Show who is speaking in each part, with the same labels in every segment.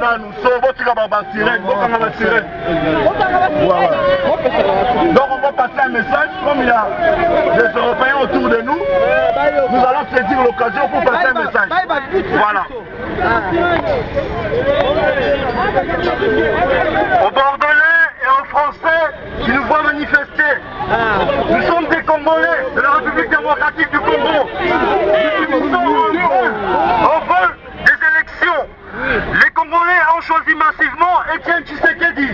Speaker 1: là, nous sommes. Donc on va passer un message, comme il y a des Européens autour de nous, nous allons saisir l'occasion pour passer un message. Voilà. Aux Bordelais et aux Français qui nous voient manifester, nous sommes des Congolais de la République démocratique du Congo. On veut des élections. Les Congolais ont choisi massivement Étienne Tshisekedi.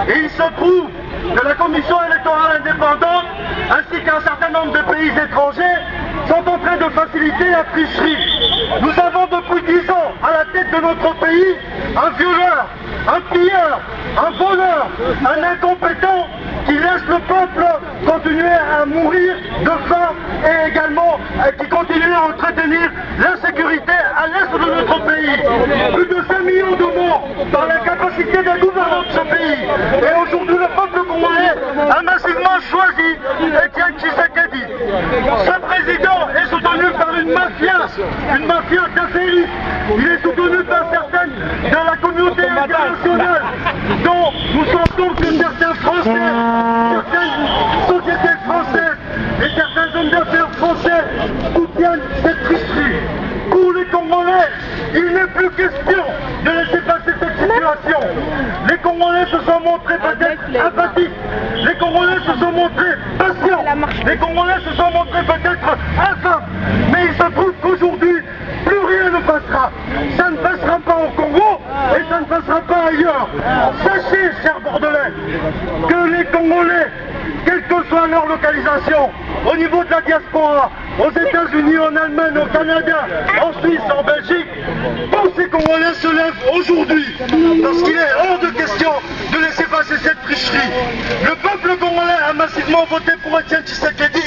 Speaker 1: Et il se trouve que la Commission électorale indépendante ainsi qu'un certain nombre de pays étrangers sont en train de faciliter la tricherie. Nous avons depuis 10 ans à la tête de notre pays un violeur, un pilleur, un voleur, un incompétent qui laisse le peuple continuer à mourir de faim et également qui continue à entretenir l'insécurité à l'est de notre pays. Plus de 5 millions de morts par l'incapacité des gouvernants de ce pays. Et aujourd'hui le peuple congolais a massivement choisi Étienne Tshisekedi. Ce président est soutenu par une mafia d'affaires. Il est soutenu par certaines de la communauté internationale dont nous sentons que certains Français, certaines sociétés françaises et certains hommes d'affaires français soutiennent cette tricherie. Pour les Congolais, il n'est plus question de laisser passer cette situation. Les Congolais se sont montrés peut-être apathiques, les Congolais se sont montrés patients, les Congolais se sont montrés peut-être infâmes, mais il se trouve qu'aujourd'hui, plus rien ne passera. Ça ne passera pas au Congo et ça ne passera pas ailleurs. Sachez, chers Bordelais, que les Congolais, quelle que soit leur localisation, au niveau de la diaspora, aux États-Unis, en Allemagne, au Canada, en Suisse, en Belgique, tous ces Congolais se lèvent aujourd'hui parce qu'il est hors de question de laisser passer cette tricherie. Le peuple congolais a massivement voté pour Étienne Tshisekedi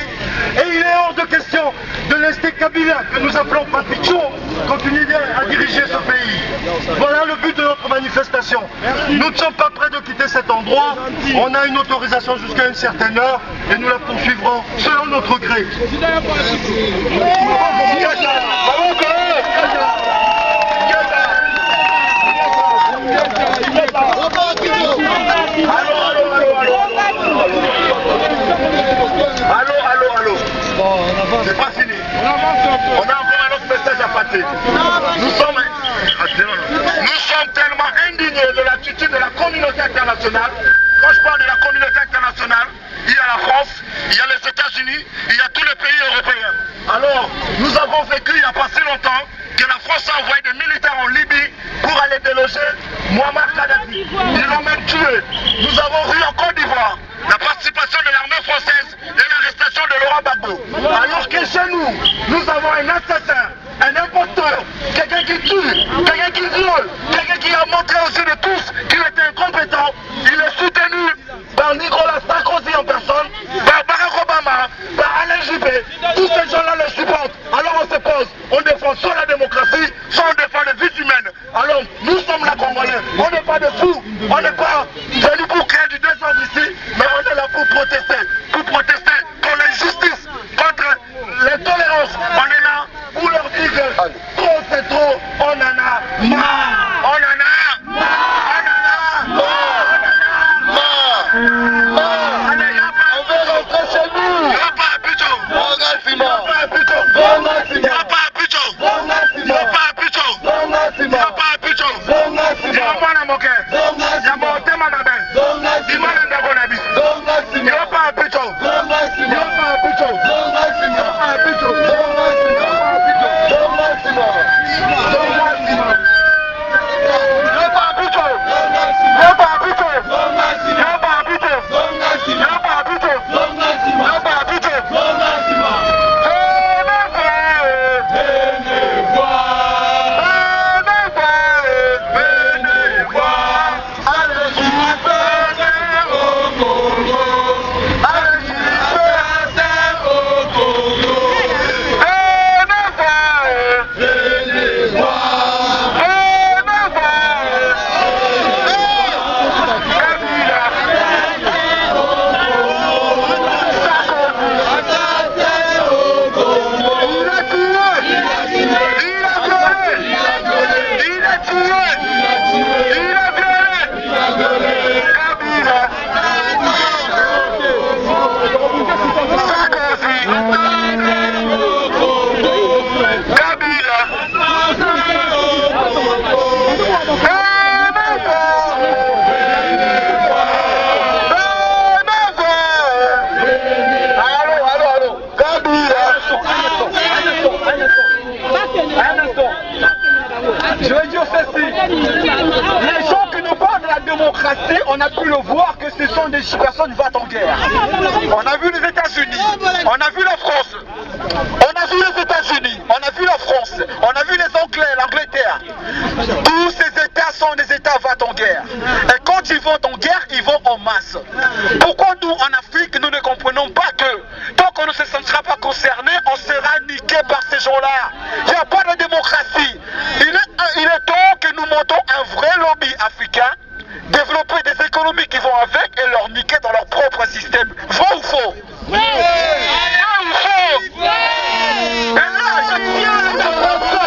Speaker 1: et il est hors de question de laisser Kabila, que nous appelons Papicho, continuer à diriger ce pays. Voilà le but de notre manifestation. Nous ne sommes pas prêts de quitter cet endroit. On a une autorisation jusqu'à une certaine heure et nous la poursuivrons selon notre gré. Allô. C'est pas fini. On a encore un autre message à passer. Nous sommes tellement indignés de l'attitude de la communauté internationale. Quand je parle de la communauté internationale, il y a la France, il y a les États-Unis, il y a tous les pays européens. Alors, nous avons vécu il n'y a pas si longtemps que la France a envoyé des militaires en Libye pour aller déloger Muammar Kadhafi. Ils l'ont même tué. Nous avons vu en Côte d'Ivoire la participation de l'armée française et l'arrestation de Laurent Gbagbo. Alors que chez nous, nous avons un assassin, un imposteur, quelqu'un qui tue, quelqu'un qui viole, quelqu'un qui a montré aux yeux de tous qu'il était incompétent. Il est soutenu par Nicolas Sarkozy en personne, par Barack Obama, par Alain Juppé. Tous ces gens-là le supportent. Alors on se pose, on défend soit la démocratie, soit on défend les vies humaines. Alors nous sommes là Congolais, on n'est pas de fous, on n'est pas venus pour créer du désordre ici, mais on est là pour protester contre l'injustice, contre l'intolérance. On est là pour leur dire que trop c'est trop, on en a marre, on en a marre, on en a marre. Allez, on veut rentrer chez nous. Y'a pas un putain. Bon Massimo. Y'a pas un putain. Bon Massimo. Y'a pas un putain. Bon Massimo. Y'a pas un putain. Bon Massimo. Y'a pas un putain. Bon Massimo. Y'a pas un moquet. Bon Massimo. Y'a pas un thème à ma belle. Bon Massimo. Dis-moi l'un bon habit. Bon Massimo. Y'a pas un putain. Bon Massimo. Y'a pas un putain. Bon Massimo. Y'a pas un putain. Bon Massimo. Y'a pas un putain. Bon Massimo. Bon Massimo. Y'a pas un putain. Bon Massimo. Y'a pas un putain. Bon Massimo. Y'a pas un putain. Bon Massimo. Y'a pas un putain. Bon Massimo. Y'a pas un putain. Bon Massimo. Venez voir. démocratie, on a pu le voir que ce sont des personnes qui vont en guerre. On a vu les États-Unis, on a vu la France, on a vu les États-Unis, on a vu la France, on a vu les Anglais, l'Angleterre. Tous ces États sont des États vont en guerre. Et quand ils vont en guerre, ils vont en masse. Pourquoi nous, en Afrique, nous ne comprenons pas que tant qu'on ne se sentira pas concerné, on sera niqué par ces gens-là. Il n'y a pas de démocratie. Il est temps que nous montons un vrai lobby africain, développer des économies qui vont avec et leur niquer dans leur propre système. Vrai ou faux? Vrai ou faux? Et là, je tiens le défenseur.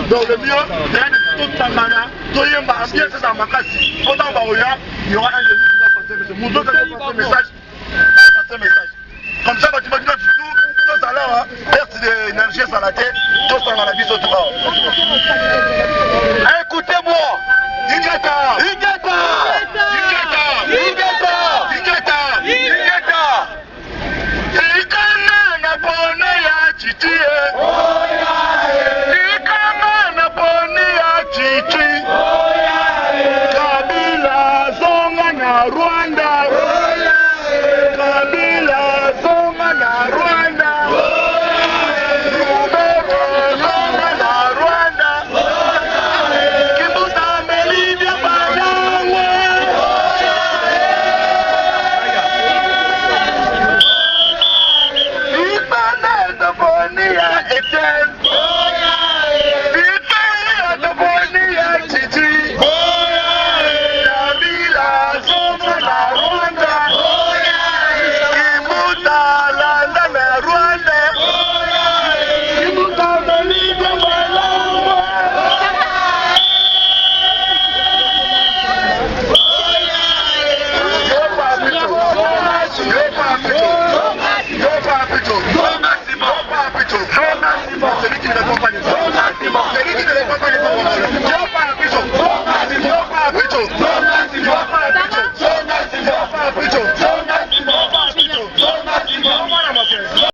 Speaker 1: Donc le mieux, c'est de tout tangana, il y aura un